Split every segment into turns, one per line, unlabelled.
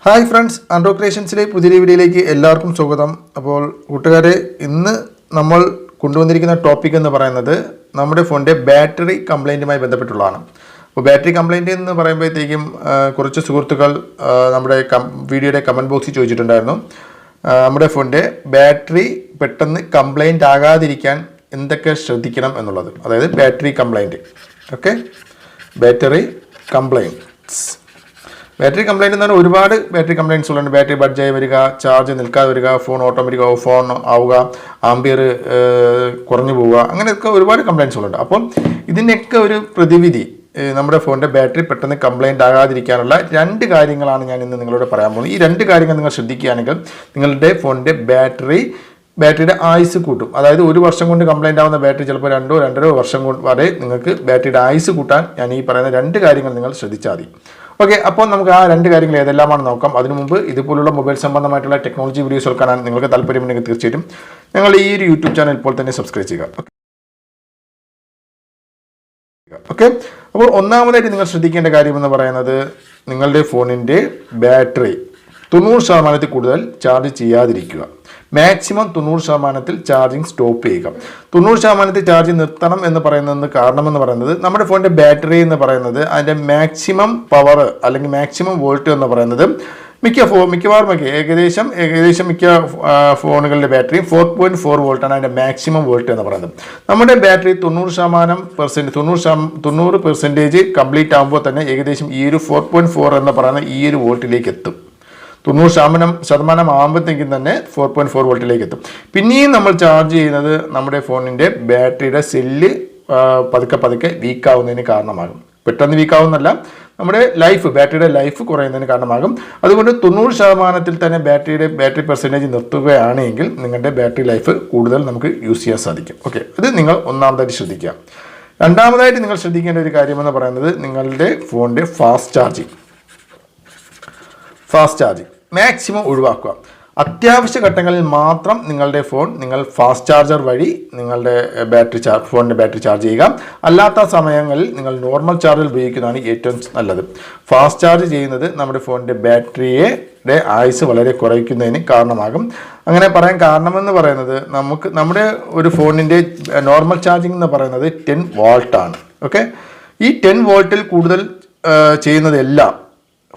Hi friends, ആൻഡ്രോ ക്രിയേഷൻസിലെ പുതിയ വീഡിയോയിലേക്ക് എല്ലാവർക്കും സ്വാഗതം. അപ്പോൾ കൂട്ടുകാരെ, ഇന്ന് നമ്മൾ കൊണ്ടുവന്നിരിക്കുന്ന ടോപ്പിക് എന്ന് പറയുന്നത് നമ്മുടെ ഫോണിൻ്റെ ബാറ്ററി കംപ്ലൈൻറ്റുമായി ബന്ധപ്പെട്ടുള്ളതാണ്. അപ്പോൾ ബാറ്ററി കംപ്ലൈൻറ്റ് എന്ന് പറയുമ്പോഴത്തേക്കും കുറച്ച് സുഹൃത്തുക്കൾ നമ്മുടെ വീഡിയോയുടെ കമൻറ്റ് ബോക്സിൽ ചോദിച്ചിട്ടുണ്ടായിരുന്നു, നമ്മുടെ ഫോണിൻ്റെ ബാറ്ററി പെട്ടെന്ന് കംപ്ലൈൻറ്റ് ആകാതിരിക്കാൻ എന്തൊക്കെ ശ്രദ്ധിക്കണം എന്നുള്ളത്. അതായത് battery complaint. Okay, battery complaints. Battery complaint എന്ന് പറഞ്ഞാൽ ഒരുപാട് ബാറ്ററി കംപ്ലൈൻറ്റ്സ് ഉള്ളുണ്ട്. ബാറ്ററി ബഡ്ജായി വരിക, ചാർജ് നിൽക്കാതെ വരിക, ഫോൺ ഓട്ടോമാറ്റിക് ഫോൺ ആവുക, ആംബിയർ കുറഞ്ഞു പോവുക, അങ്ങനെയൊക്കെ ഒരുപാട് കംപ്ലൈൻറ്റ്സ് ഉള്ളുണ്ട്. അപ്പം ഇതിൻ്റെയൊക്കെ ഒരു പ്രതിവിധി, നമ്മുടെ ഫോണിൻ്റെ ബാറ്ററി പെട്ടെന്ന് കംപ്ലൈൻറ്റ് ആകാതിരിക്കാനുള്ള 2 കാര്യങ്ങളാണ് ഞാൻ ഇന്ന് നിങ്ങളോട് പറയാൻ പോകുന്നത്. ഈ 2 കാര്യങ്ങൾ നിങ്ങൾ ശ്രദ്ധിക്കുകയാണെങ്കിൽ നിങ്ങളുടെ ഫോണിൻ്റെ ബാറ്ററിയുടെ ആയുസ് കൂട്ടും. അതായത് 1 വർഷം കൊണ്ട് കംപ്ലൈൻ്റ് ആവുന്ന ബാറ്ററി ചിലപ്പോൾ 2-2.5 വർഷം വരെ നിങ്ങൾക്ക് ബാറ്ററിയുടെ ആയുസ് കൂട്ടാൻ ഞാൻ ഈ പറയുന്ന 2 കാര്യങ്ങൾ നിങ്ങൾ ശ്രദ്ധിച്ചാൽ മതി. ഓക്കെ, അപ്പോൾ നമുക്ക് ആ 2 കാര്യങ്ങൾ ഏതെല്ലാമാണ് നോക്കാം. അതിനു മുമ്പ് ഇതുപോലുള്ള മൊബൈൽ സംബന്ധമായിട്ടുള്ള ടെക്നോളജി വീഡിയോസ് കാണാൻ നിങ്ങൾക്ക് താല്പര്യമുണ്ടെങ്കിൽ തീർച്ചയായിട്ടും ഞങ്ങൾ ഈ ഒരു യൂട്യൂബ് ചാനൽ ഇപ്പോൾ തന്നെ സബ്സ്ക്രൈബ് ചെയ്യുക. ഓക്കെ, അപ്പോൾ ഒന്നാമതായിട്ട് നിങ്ങൾ ശ്രദ്ധിക്കേണ്ട കാര്യം എന്ന് പറയുന്നത്, നിങ്ങളുടെ ഫോണിൻ്റെ ബാറ്ററി 90% കൂടുതൽ ചാർജ് ചെയ്യാതിരിക്കുക. മാക്സിമം 90% ചാർജിങ് സ്റ്റോപ്പ് ചെയ്യുക. 90% ചാർജ് നിർത്തണം എന്ന് പറയുന്നത് കാരണം എന്ന് പറയുന്നത്, നമ്മുടെ ഫോണിൻ്റെ ബാറ്ററി എന്ന് പറയുന്നത് അതിൻ്റെ മാക്സിമം പവർ അല്ലെങ്കിൽ മാക്സിമം വോൾട്ട് എന്ന് പറയുന്നത് മിക്കവാറും ഏകദേശം മിക്ക ഫോണുകളുടെ ബാറ്ററി 4.4 വോൾട്ടാണ് അതിൻ്റെ മാക്സിമം വോൾട്ട് എന്ന് പറയുന്നത്. നമ്മുടെ ബാറ്ററി 90% കംപ്ലീറ്റ് ആകുമ്പോൾ തന്നെ ഏകദേശം ഈ ഒരു 4.4 എന്ന് പറയുന്ന ഈ ഒരു വോൾട്ടിലേക്ക് എത്തും. 90% ആകുമ്പോഴത്തേക്കും തന്നെ 4.4 വോൾട്ടിലേക്ക് എത്തും. പിന്നെയും നമ്മൾ ചാർജ് ചെയ്യുന്നത് നമ്മുടെ ഫോണിൻ്റെ ബാറ്ററിയുടെ സെല്ല് പതുക്കെ വീക്കാവുന്നതിന് കാരണമാകും. പെട്ടെന്ന് വീക്കാവുന്നല്ല, നമ്മുടെ ബാറ്ററിയുടെ ലൈഫ് കുറയുന്നതിന് കാരണമാകും. അതുകൊണ്ട് 90% തന്നെ ബാറ്ററി പെർസെൻറ്റേജ് നിർത്തുകയാണെങ്കിൽ നിങ്ങളുടെ ബാറ്ററി ലൈഫ് കൂടുതൽ നമുക്ക് യൂസ് ചെയ്യാൻ സാധിക്കും. ഓക്കെ, ഇത് നിങ്ങൾ ഒന്നാമതായിട്ട് ശ്രദ്ധിക്കുക. രണ്ടാമതായിട്ട് നിങ്ങൾ ശ്രദ്ധിക്കേണ്ട ഒരു കാര്യമെന്ന് പറയുന്നത്, നിങ്ങളുടെ ഫോണിൻ്റെ ഫാസ്റ്റ് ചാർജിങ് മാക്സിമം ഒഴിവാക്കുക. അത്യാവശ്യ ഘട്ടങ്ങളിൽ മാത്രം നിങ്ങളുടെ ഫോൺ നിങ്ങൾ ഫാസ്റ്റ് ചാർജർ വഴി നിങ്ങളുടെ ഫോണിൻ്റെ ബാറ്ററി ചാർജ് ചെയ്യുക. അല്ലാത്ത സമയങ്ങളിൽ നിങ്ങൾ നോർമൽ ചാർജർ ഉപയോഗിക്കുന്നതാണ് ഏറ്റവും നല്ലത്. ഫാസ്റ്റ് ചാർജ് ചെയ്യുന്നത് നമ്മുടെ ഫോണിൻ്റെ ബാറ്ററിയുടെ ആയുസ് വളരെ കുറയ്ക്കുന്നതിന് കാരണമാകും. അങ്ങനെ പറയാൻ കാരണമെന്ന് പറയുന്നത്, നമ്മുടെ ഒരു ഫോണിൻ്റെ നോർമൽ ചാർജിങ് എന്ന് പറയുന്നത് 10 വോൾട്ടാണ്. ഓക്കെ, ഈ 10 വോൾട്ടിൽ കൂടുതൽ ചെയ്യുന്നതെല്ലാം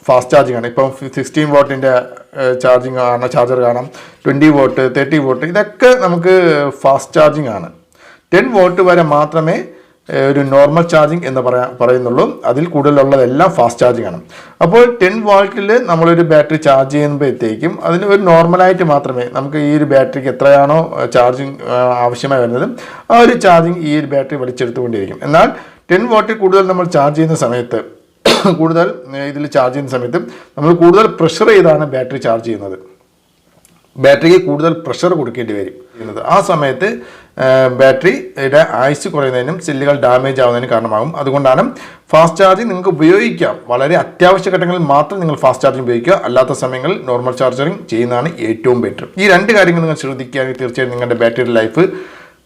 ഫാസ്റ്റ് ചാർജിങ് ആണ്. ഇപ്പം 16 വോട്ടിൻ്റെ ചാർജർ കാണാം, 20 വോട്ട്, 30 വോട്ട്, ഇതൊക്കെ നമുക്ക് ഫാസ്റ്റ് ചാർജിങ് ആണ്. 10 വോട്ട് വരെ മാത്രമേ ഒരു നോർമൽ ചാർജിങ് എന്ന് പറയുന്നുള്ളൂ. അതിൽ കൂടുതലുള്ളതെല്ലാം ഫാസ്റ്റ് ചാർജിങ് ആണ്. അപ്പോൾ 10 വോൾട്ടിൽ നമ്മളൊരു ബാറ്ററി ചാർജ് ചെയ്യുമ്പോഴത്തേക്കും അതിന് ഒരു നോർമലായിട്ട് മാത്രമേ നമുക്ക് ഈ ഒരു ബാറ്ററിക്ക് എത്രയാണോ ചാർജിങ് ആവശ്യമായി വരുന്നത് ആ ഒരു ചാർജിങ് ഈ ഒരു ബാറ്ററി വലിച്ചെടുത്തുകൊണ്ടിരിക്കും. എന്നാൽ 10 വോട്ടിൽ കൂടുതൽ നമ്മൾ ചാർജ് ചെയ്യുന്ന സമയത്ത് നമ്മൾ കൂടുതൽ പ്രഷർ ചെയ്താണ് ബാറ്ററി ചാർജ് ചെയ്യുന്നത്. ബാറ്ററിക്ക് കൂടുതൽ പ്രഷർ കൊടുക്കേണ്ടി വരും. ആ സമയത്ത് ബാറ്ററിയുടെ ആയുസ് കുറയുന്നതിനും സെല്ലുകൾ ഡാമേജ് ആവുന്നതിനും കാരണമാകും. അതുകൊണ്ടാണ് ഫാസ്റ്റ് ചാർജിങ് നിങ്ങൾക്ക് ഉപയോഗിക്കാം. വളരെ അത്യാവശ്യ ഘട്ടങ്ങളിൽ മാത്രം നിങ്ങൾ ഫാസ്റ്റ് ചാർജിങ് ഉപയോഗിക്കുക. അല്ലാത്ത സമയങ്ങളിൽ നോർമൽ ചാർജറിങ് ചെയ്യുന്നതാണ് ഏറ്റവും ബെറ്റർ. ഈ 2 കാര്യങ്ങൾ നിങ്ങൾ ശ്രദ്ധിക്കുകയാണെങ്കിൽ തീർച്ചയായും നിങ്ങളുടെ ബാറ്ററിയുടെ ലൈഫ്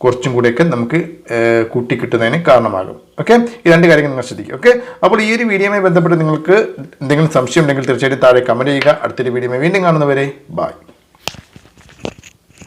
കുറച്ചും കൂടെയൊക്കെ നമുക്ക് കൂട്ടിക്കിട്ടുന്നതിന് കാരണമാകും. ഓക്കെ, ഈ 2 കാര്യങ്ങൾ നിങ്ങൾ ശ്രദ്ധിക്കുക. ഓക്കെ, അപ്പോൾ ഈ ഒരു വീഡിയോയുമായി ബന്ധപ്പെട്ട് നിങ്ങൾക്ക് എന്തെങ്കിലും സംശയം ഉണ്ടെങ്കിൽ തീർച്ചയായിട്ടും താഴെ കമൻറ്റ് ചെയ്യുക. അടുത്തൊരു വീഡിയോയുമായി വീണ്ടും കാണുന്നവരെ ബൈ.